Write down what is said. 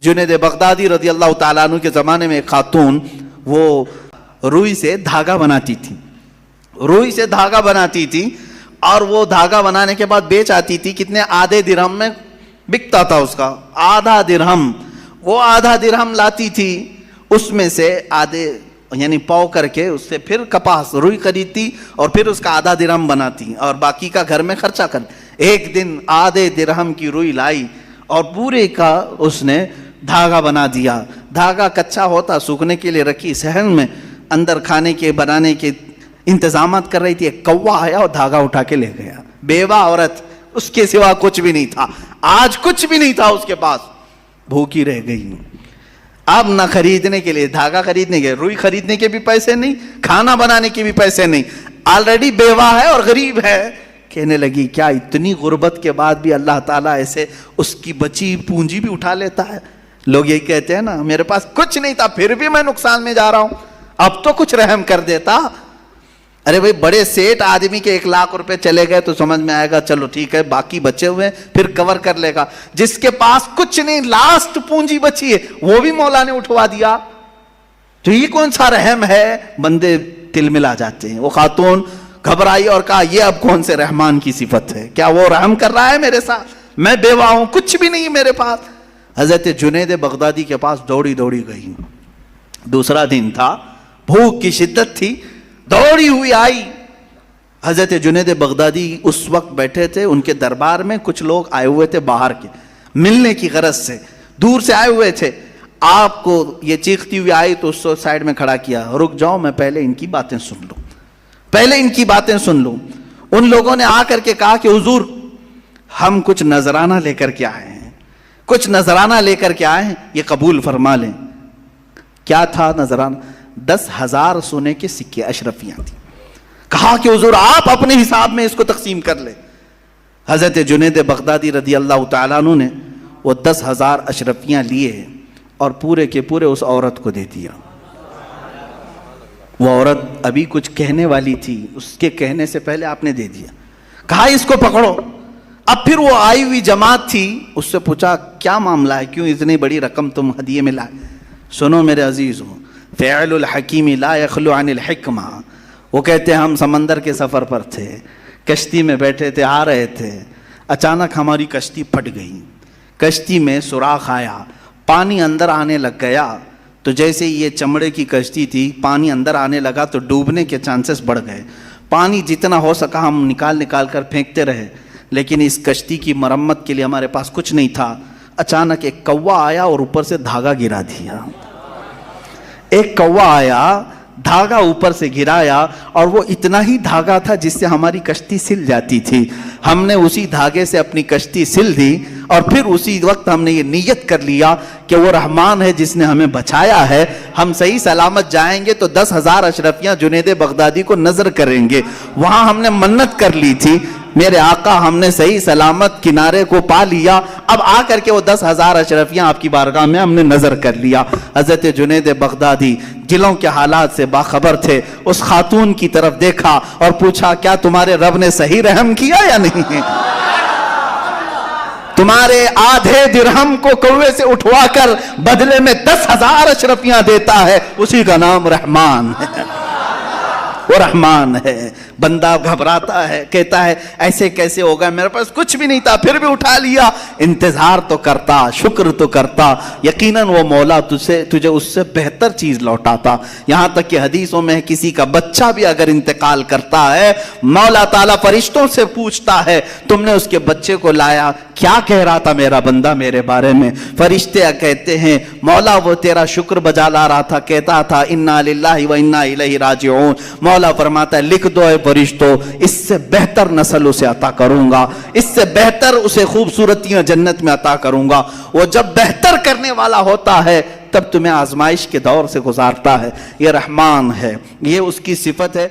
جنید بغدادی رضی اللہ تعالیٰ عنہ کے زمانے میں ایک خاتون وہ روئی سے دھاگا بناتی تھی، روئی سے دھاگا بناتی تھی اور وہ دھاگا بنانے کے بعد بیچ آتی تھی، کتنے آدھے درہم میں بکتا تھا اس کا، آدھا درہم۔ وہ آدھا درہم لاتی تھی، اس میں سے آدھے یعنی پاؤ کر کے اس سے پھر کپاس روئی خریدتی اور پھر اس کا آدھا درہم بناتی اور باقی کا گھر میں خرچہ کر۔ ایک دن آدھے درہم کی روئی لائی اور پورے کا اس نے دھاگا بنا دیا۔ دھاگا کچا ہوتا، سوکھنے کے لیے رکھی صحن میں، اندر کھانے کے بنانے کے انتظامات کر رہی تھی، ایک کوا آیا اور دھاگا اٹھا کے لے گیا۔ بیوہ عورت، اس کے سوا کچھ بھی نہیں تھا، آج کچھ بھی نہیں تھا اس کے پاس، بھوکی رہ گئی۔ اب نہ خریدنے کے لیے دھاگا خریدنے کے، روئی خریدنے کے بھی پیسے نہیں، کھانا بنانے کے بھی پیسے نہیں، آلریڈی بیوہ ہے اور غریب ہے۔ کہنے لگی کیا اتنی غربت کے بعد بھی اللہ تعالیٰ ایسے اس کی بچی پونجی بھی اٹھا لیتا ہے؟ لوگ یہی کہتے ہیں نا، میرے پاس کچھ نہیں تھا پھر بھی میں نقصان میں جا رہا ہوں، اب تو کچھ رحم کر دیتا۔ ارے بھائی بڑے سیٹ آدمی کے 1 لاکھ روپے چلے گئے تو سمجھ میں آئے گا چلو ٹھیک ہے، باقی بچے ہوئے پھر کور کر لے گا۔ جس کے پاس کچھ نہیں، لاسٹ پونجی بچی ہے، وہ بھی مولا نے اٹھوا دیا، تو یہ کون سا رحم ہے؟ بندے تل ملا جاتے ہیں۔ وہ خاتون گھبرائی اور کہا یہ اب کون سے رحمان کی صفت ہے؟ کیا وہ رحم کر رہا ہے میرے ساتھ؟ میں بیوہ ہوں، کچھ بھی نہیں میرے پاس۔ حضرت جنید بغدادی کے پاس دوڑی دوڑی گئی، دوسرا دن تھا، بھوک کی شدت تھی، دوڑی ہوئی آئی۔ حضرت جنید بغدادی اس وقت بیٹھے تھے، ان کے دربار میں کچھ لوگ آئے ہوئے تھے باہر کے، ملنے کی غرض سے دور سے آئے ہوئے تھے۔ آپ کو یہ چیختی ہوئی آئی تو اس کو سائڈ میں کھڑا کیا، رک جاؤ میں پہلے ان کی باتیں سن لوں، پہلے ان کی باتیں سن لوں۔ ان لوگوں نے آ کر کے کہا کہ حضور ہم کچھ نذرانہ لے کر کے آئے ہیں، کچھ نذرانہ لے کر کے آئے ہیں، یہ قبول فرما لیں۔ کیا تھا نذرانہ؟ 10,000 سونے کے سکے، اشرفیاں تھیں۔ کہا کہ حضور آپ اپنے حساب میں اس کو تقسیم کر لیں۔ حضرت جنید بغدادی رضی اللہ تعالیٰ عنہ نے وہ 10,000 اشرفیاں لیے اور پورے کے پورے اس عورت کو دے دیا۔ وہ عورت ابھی کچھ کہنے والی تھی، اس کے کہنے سے پہلے آپ نے دے دیا۔ کہا اس کو پکڑو۔ اب پھر وہ آئی ہوئی جماعت تھی، اس سے پوچھا کیا معاملہ ہے، کیوں اتنی بڑی رقم تم ہدیے میں لائے؟ سنو میرے عزیزوں، فعل الحکیم لا یخلو عن الحکمہ۔ وہ کہتے ہیں ہم سمندر کے سفر پر تھے، کشتی میں بیٹھے تھے، آ رہے تھے، اچانک ہماری کشتی پھٹ گئی، کشتی میں سوراخ آیا، پانی اندر آنے لگ گیا، تو جیسے یہ چمڑے کی کشتی تھی، پانی اندر آنے لگا تو ڈوبنے کے چانسز بڑھ گئے۔ پانی جتنا ہو سکا ہم نکال کر پھینکتے رہے، لیکن اس کشتی کی مرمت کے لیے ہمارے پاس کچھ نہیں تھا۔ اچانک ایک کوا آیا اور اوپر سے دھاگا گرا دیا۔ ایک کوا آیا، دھاگا اوپر سے گرایا، اور وہ اتنا ہی دھاگا تھا جس سے ہماری کشتی سل جاتی تھی۔ ہم نے اسی دھاگے سے اپنی کشتی سل دی، اور پھر اسی وقت ہم نے یہ نیت کر لیا کہ وہ رحمان ہے جس نے ہمیں بچایا ہے، ہم صحیح سلامت جائیں گے تو 10,000 اشرفیاں جنید بغدادی کو نظر کریں گے۔ وہاں ہم نے منت کر لی تھی، میرے آقا ہم نے صحیح سلامت کنارے کو پا لیا، اب آ کر کے وہ 10,000 اشرفیاں آپ کی بارگاہ میں ہم نے نظر کر لیا۔ حضرت جنید بغدادی دلوں کے حالات سے باخبر تھے، اس خاتون کی طرف دیکھا اور پوچھا کیا تمہارے رب نے صحیح رحم کیا یا نہیں؟ تمہارے آدھے درہم کو کوے سے اٹھوا کر بدلے میں 10,000 اشرفیاں دیتا ہے، اسی کا نام رحمان ہے، وہ رحمان ہے۔ بندہ گھبراتا ہے، کہتا ہے ایسے کیسے ہوگا، میرے پاس کچھ بھی نہیں تھا پھر بھی اٹھا لیا۔ انتظار تو کرتا، شکر تو کرتا، یقیناً وہ مولا تجھے اس سے بہتر چیز لوٹاتا۔ یہاں تک کہ حدیثوں میں کسی کا بچہ بھی اگر انتقال کرتا ہے، مولا تعالیٰ فرشتوں سے پوچھتا ہے تم نے اس کے بچے کو لایا، کیا کہہ رہا تھا میرا بندہ میرے بارے میں؟ فرشتے کہتے ہیں مولا وہ تیرا شکر بجا لا رہا تھا، کہتا تھا انا للہ و انا الیہ راجعون۔ مولا فرماتا ہے لکھ دو اے فرشتوں، اس سے بہتر نسل اسے عطا کروں گا، اس سے بہتر اسے خوبصورتیاں جنت میں عطا کروں گا۔ وہ جب بہتر کرنے والا ہوتا ہے تب تمہیں آزمائش کے دور سے گزارتا ہے۔ یہ رحمان ہے، یہ اس کی صفت ہے۔